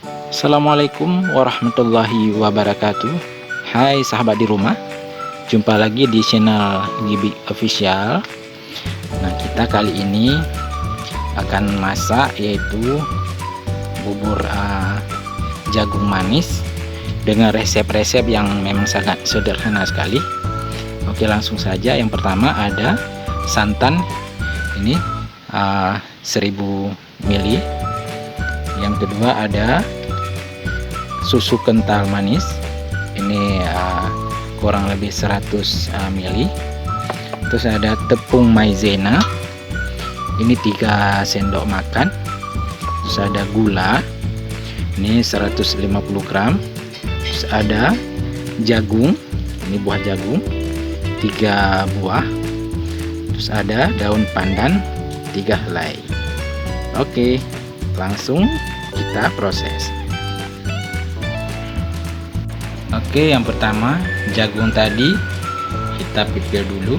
Assalamualaikum warahmatullahi wabarakatuh. Hai sahabat di rumah, jumpa lagi di channel Gibi Official. Nah, kita kali ini akan masak yaitu bubur jagung manis dengan resep-resep yang memang sangat sederhana sekali. Oke, langsung saja. Yang pertama ada santan, ini 1000 ml. Yang kedua ada susu kental manis, ini kurang lebih 100 ml. Terus ada tepung maizena, ini 3 sendok makan. Terus ada gula, ini 150 gram. Terus ada jagung, ini buah jagung 3 buah. Terus ada daun pandan 3 helai. Oke, langsung kita proses. Oke, yang pertama jagung tadi kita pipil dulu.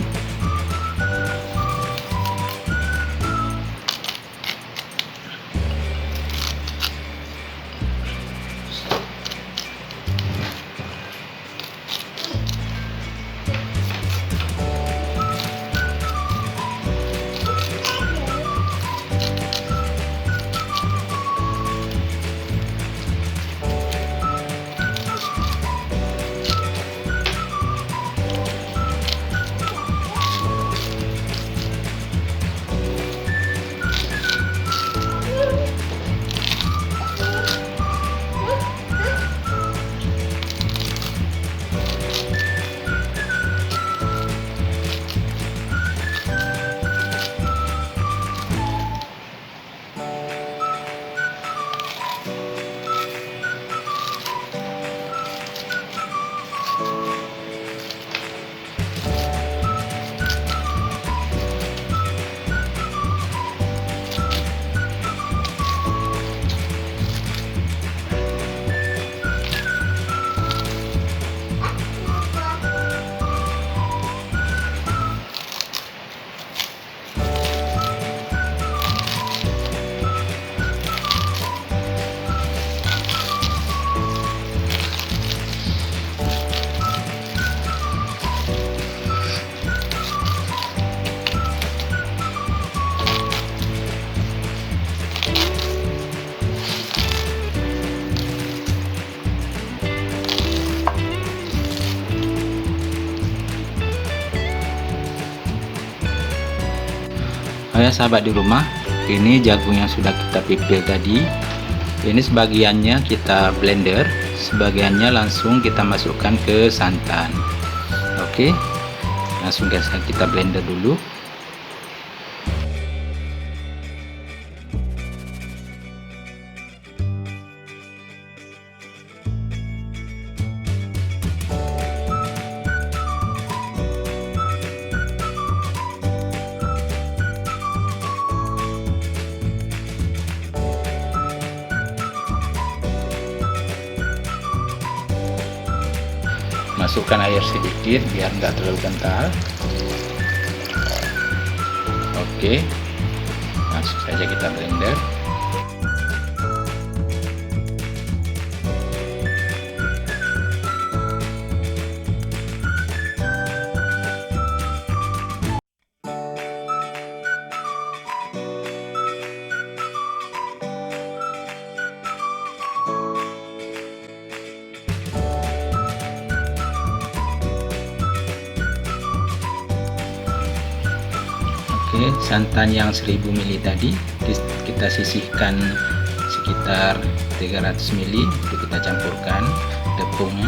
Oh ya sahabat di rumah, ini jagung yang sudah kita pipil tadi, ini sebagiannya kita blender, sebagiannya langsung kita masukkan ke santan. Oke, langsung kita blender dulu. Masukkan air sedikit biar nggak terlalu kental. Oke, langsung saja kita blender. Oke, santan yang 1000 ml tadi kita sisihkan sekitar 300 ml, itu kita campurkan tepung.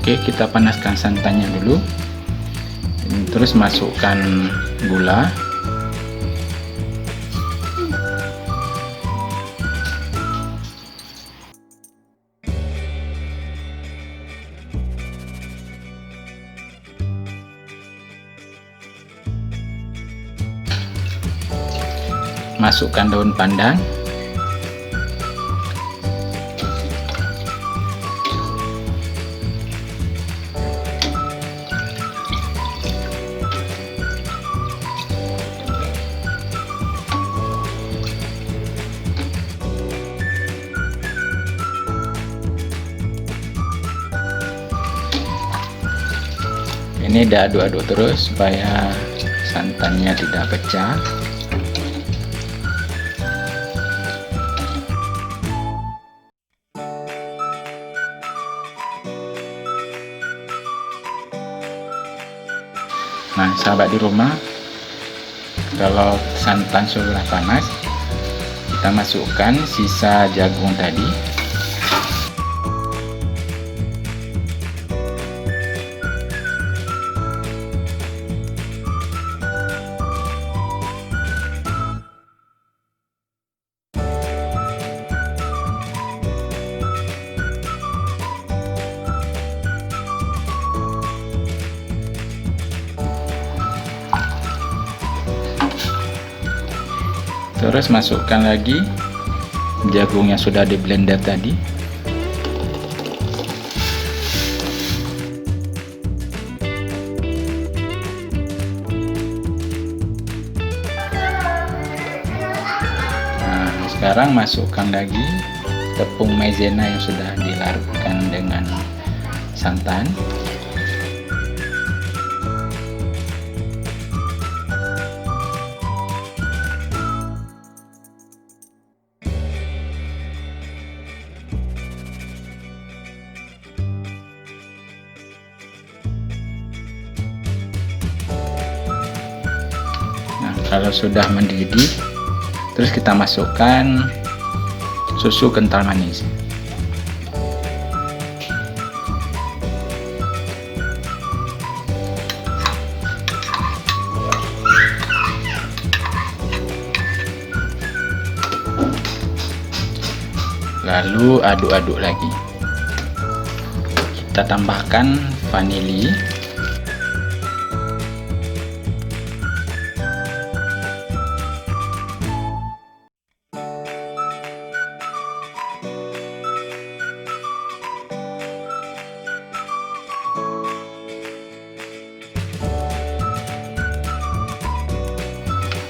Oke, kita panaskan santannya dulu. Terus masukkan gula. masukkan daun pandan, ini diaduk-aduk terus supaya santannya tidak pecah. Nah, sahabat di rumah, kalau santan sudah panas, kita masukkan sisa jagung tadi. Terus masukkan lagi jagung yang sudah di blender tadi. Nah, sekarang masukkan lagi tepung maizena yang sudah dilarutkan dengan santan. Kalau sudah mendidih, terus kita masukkan susu kental manis. Lalu aduk-aduk lagi. Kita tambahkan vanili.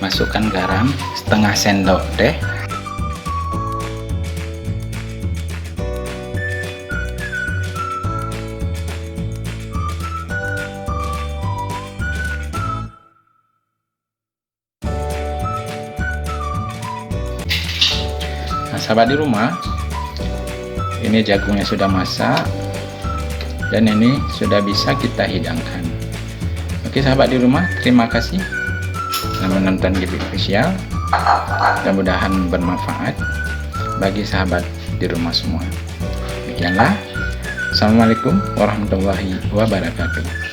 Masukkan garam setengah sendok teh. Nah, sahabat di rumah, ini jagungnya sudah masak dan ini sudah bisa kita hidangkan. Oke sahabat di rumah, terima kasih telah menonton GP Official. Mudah-mudahan bermanfaat bagi sahabat di rumah semua. Demikianlah. Assalamualaikum warahmatullahi wabarakatuh.